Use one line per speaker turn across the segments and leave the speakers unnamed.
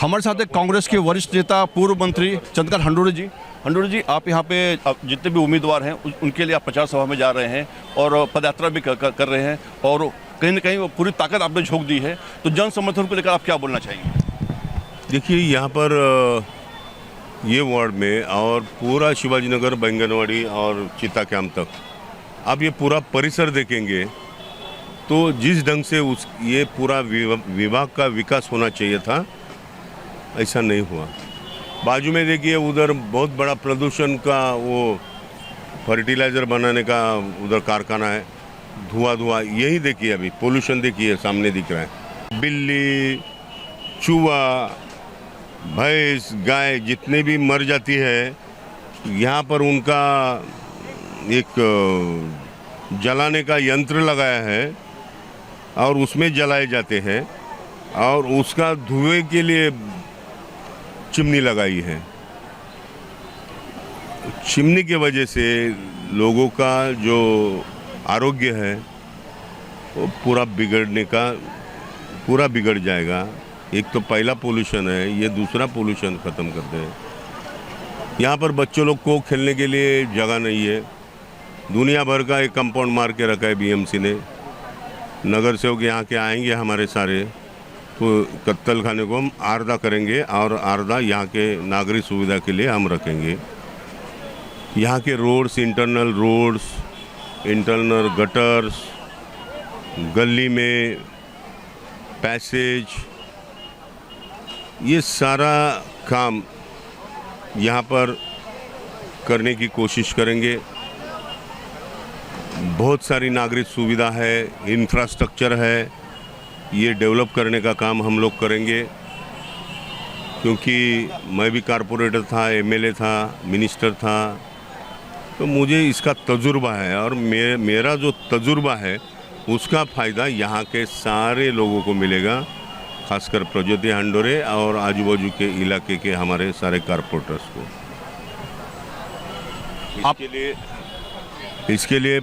हमारे साथ एक कांग्रेस के वरिष्ठ नेता पूर्व मंत्री चंद्रकांत हंडोरे जी। हंडोरे जी, आप यहाँ पे जितने भी उम्मीदवार हैं उनके लिए आप प्रचार सभा में जा रहे हैं और पदयात्रा भी कर रहे हैं और कहीं ना कहीं वो पूरी ताकत आपने झोंक दी है, तो जन समर्थन को लेकर आप क्या बोलना चाहेंगे?
देखिए, यहाँ पर ये वार्ड में और पूरा शिवाजी नगर, बैंगनवाड़ी और चित्ता कैंप तक आप ये पूरा परिसर देखेंगे तो जिस ढंग से ये पूरा विभाग का विकास होना चाहिए था, ऐसा नहीं हुआ। बाजू में देखिए, उधर बहुत बड़ा प्रदूषण का वो फर्टिलाइज़र बनाने का उधर कारखाना है, धुआं यही देखिए, अभी पोल्यूशन देखिए सामने दिख रहा है। बिल्ली, चूहा, भैंस, गाय जितने भी मर जाती है, यहाँ पर उनका एक जलाने का यंत्र लगाया है और उसमें जलाए जाते हैं और उसका धुएं के लिए चिमनी लगाई है। चिमनी के वजह से लोगों का जो आरोग्य है वो पूरा बिगड़ जाएगा। एक तो पहला पोल्यूशन है, ये दूसरा पोल्यूशन ख़त्म करते हैं। यहाँ पर बच्चों लोग को खेलने के लिए जगह नहीं है। दुनिया भर का एक कंपाउंड मार के रखा है बीएमसी ने। नगर सेवक यहाँ के आएंगे हमारे सारे, तो कत्तल खाने को हम आर्दा करेंगे और आर्दा यहाँ के नागरिक सुविधा के लिए हम रखेंगे। यहाँ के रोड्स, इंटरनल गटर्स, गली में पैसेज, ये सारा काम यहाँ पर करने की कोशिश करेंगे। बहुत सारी नागरिक सुविधा है, इंफ्रास्ट्रक्चर है, ये डेवलप करने का काम हम लोग करेंगे। क्योंकि मैं भी कारपोरेटर था, एमएलए था, मिनिस्टर था, तो मुझे इसका तजुर्बा है और मेरा जो तजुर्बा है उसका फ़ायदा यहाँ के सारे लोगों को मिलेगा, खासकर प्रज्योति हंडोरे और आजू बाजू के इलाके के हमारे सारे कारपोरेटर्स को। इसके लिए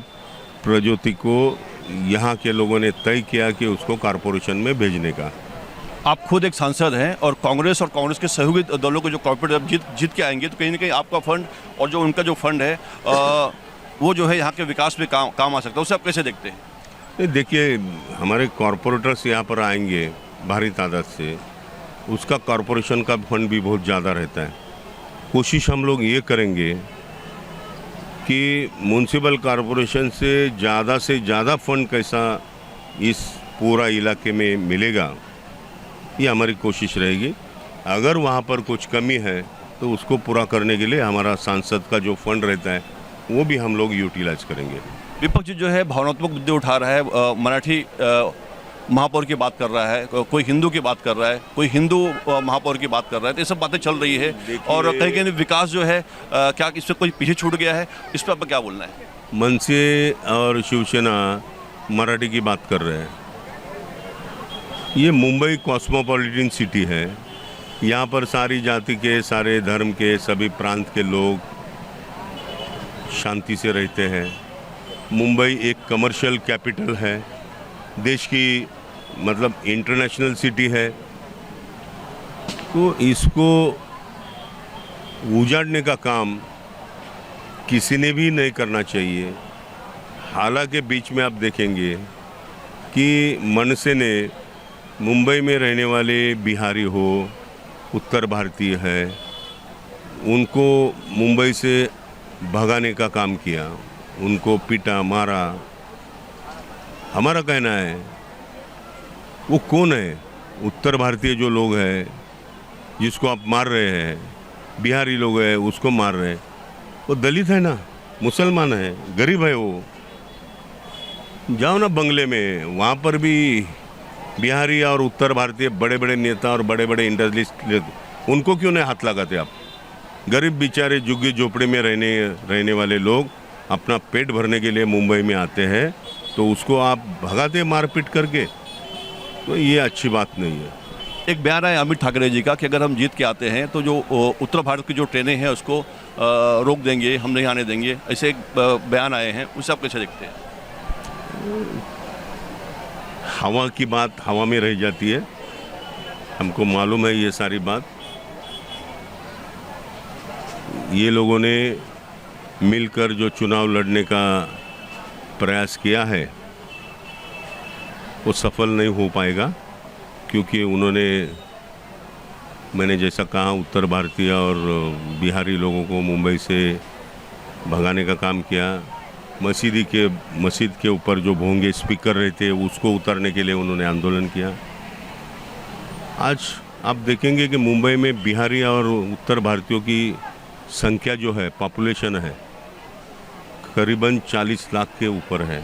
प्रज्योति को यहाँ के लोगों ने तय किया कि उसको कारपोरेशन में भेजने का।
आप खुद एक सांसद हैं और कांग्रेस के सहयोगी दलों को जो कॉर्पोरेट जीत के आएंगे, तो कहीं ना कहीं आपका फंड और जो उनका जो फंड है वो जो है यहाँ के विकास में काम आ सकता है। उसे आप कैसे देखते हैं?
देखिए, हमारे कॉर्पोरेटर्स यहाँ पर आएंगे भारी तादाद से, उसका कॉर्पोरेशन का फंड भी बहुत ज़्यादा रहता है। कोशिश हम लोग ये करेंगे कि म्यूनसिपल कॉर्पोरेशन से ज़्यादा फंड कैसा इस पूरा इलाके में मिलेगा, ये हमारी कोशिश रहेगी। अगर वहाँ पर कुछ कमी है तो उसको पूरा करने के लिए हमारा सांसद का जो फंड रहता है वो भी हम लोग यूटिलाइज करेंगे।
विपक्ष जो है भावनात्मक मुद्दे उठा रहा है, मराठी महापौर की बात कर रहा है, कोई हिंदू की बात कर रहा है, कोई हिंदू महापौर की बात कर रहा है, तो ये सब बातें चल रही है और कहीं विकास जो है क्या इससे कोई पीछे छूट गया है? इस पर आपका क्या बोलना है?
मनसे और शिवसेना मराठी की बात कर रहे हैं। ये मुंबई कॉस्मोपॉलिटन सिटी है, यहाँ पर सारी जाति के, सारे धर्म के, सभी प्रांत के लोग शांति से रहते हैं। मुंबई एक कमर्शियल कैपिटल है, देश की मतलब इंटरनेशनल सिटी है, तो इसको उजाड़ने का काम किसी ने भी नहीं करना चाहिए। हालांकि बीच में आप देखेंगे कि मनसे ने मुंबई में रहने वाले बिहारी हो, उत्तर भारतीय है, उनको मुंबई से भगाने का काम किया, उनको पीटा, मारा। हमारा कहना है वो कौन है? उत्तर भारतीय जो लोग हैं जिसको आप मार रहे हैं, बिहारी लोग हैं उसको मार रहे हैं, वो दलित है ना, मुसलमान है, गरीब है। वो जाओ ना बंगले में, वहाँ पर भी बिहारी और उत्तर भारतीय बड़े बड़े नेता और बड़े बड़े इंडस्ट्रियलिस्ट, उनको क्यों नहीं हाथ लगाते आप? गरीब बेचारे झुग्गी झोपड़ी में रहने वाले लोग अपना पेट भरने के लिए मुंबई में आते हैं, तो उसको आप भगाते मारपीट करके, तो ये अच्छी बात नहीं है।
एक बयान है अमित ठाकरे जी का कि अगर हम जीत के आते हैं तो जो उत्तर भारत की जो ट्रेनें हैं उसको रोक देंगे, हम नहीं आने देंगे, ऐसे एक बयान आए हैं, उसे आप कैसे देखते हैं?
हवा की बात हवा में रह जाती है। हमको मालूम है ये सारी बात। ये लोगों ने मिलकर जो चुनाव लड़ने का प्रयास किया है वो सफल नहीं हो पाएगा, क्योंकि उन्होंने, मैंने जैसा कहा, उत्तर भारतीय और बिहारी लोगों को मुंबई से भगाने का काम किया। मस्जिद के ऊपर जो भोंगे स्पीकर रहते उसको उतारने के लिए उन्होंने आंदोलन किया। आज आप देखेंगे कि मुंबई में बिहारी और उत्तर भारतीयों की संख्या जो है, पॉपुलेशन है, करीबन 40 लाख के ऊपर है।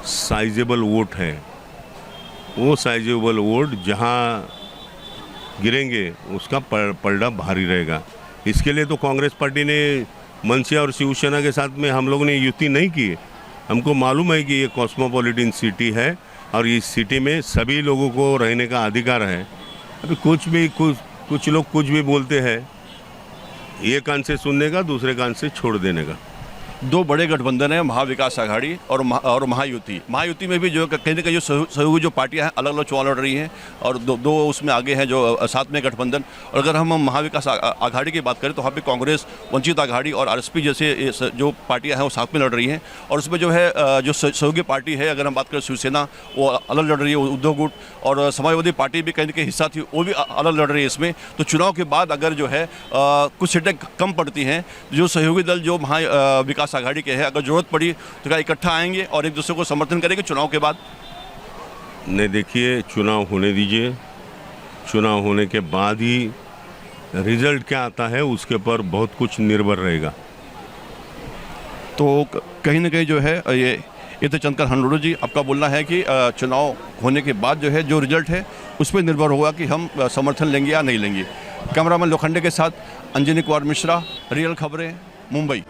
साइजेबल वोट है। वो साइजेबल वोट जहाँ गिरेंगे उसका पलड़ा भारी रहेगा। इसके लिए तो कांग्रेस पार्टी ने मनसे और शिवसेना के साथ में हम लोगों ने युति नहीं की। हमको मालूम है कि ये कॉस्मोपॉलिटन सिटी है और इस सिटी में सभी लोगों को रहने का अधिकार है। अभी कुछ लोग कुछ भी बोलते हैं, एक कान से सुनने का, दूसरे कान से छोड़ देने का।
दो बड़े गठबंधन है, महाविकास आघाड़ी और महायुति। महायुति में भी जो कहीं ना कहीं जो सहयोगी जो पार्टियां हैं अलग अलग चुनाव लड़ रही हैं और दो उसमें आगे हैं जो साथ में गठबंधन। और अगर हम महाविकास आघाड़ी की बात करें तो वहाँ पे कांग्रेस, वंचित आघाड़ी और आरएसपी जैसे जो पार्टियां हैं वो साथ में लड़ रही हैं। और उसमें जो है जो सहयोगी पार्टी है, अगर हम बात करें शिवसेना, वो अलग लड़ रही है, उद्धव गुट, और समाजवादी पार्टी भी कहीं ना कहीं हिस्सा थी, वो भी अलग लड़ रही है इसमें। तो चुनाव के बाद अगर जो है कुछ सीटें कम पड़ती हैं, जो सहयोगी दल जो महाविकास आघाड़ी के हैं, अगर जरूरत पड़ी तो क्या इकट्ठा आएंगे और एक दूसरे को समर्थन करेंगे चुनाव के बाद?
नहीं, देखिए, चुनाव होने दीजिए। चुनाव होने के बाद ही रिजल्ट क्या आता है उसके ऊपर बहुत कुछ निर्भर रहेगा।
तो कहीं ना कहीं जो है ये तो चंद्रकांत हंडोरा जी, आपका बोलना है कि चुनाव होने के बाद जो है जो रिजल्ट है उस पर निर्भर होगा कि हम समर्थन लेंगे या नहीं लेंगे। कैमरामैन लोखंडे के साथ अंजनी कुमार मिश्रा, रियल खबरें, मुंबई।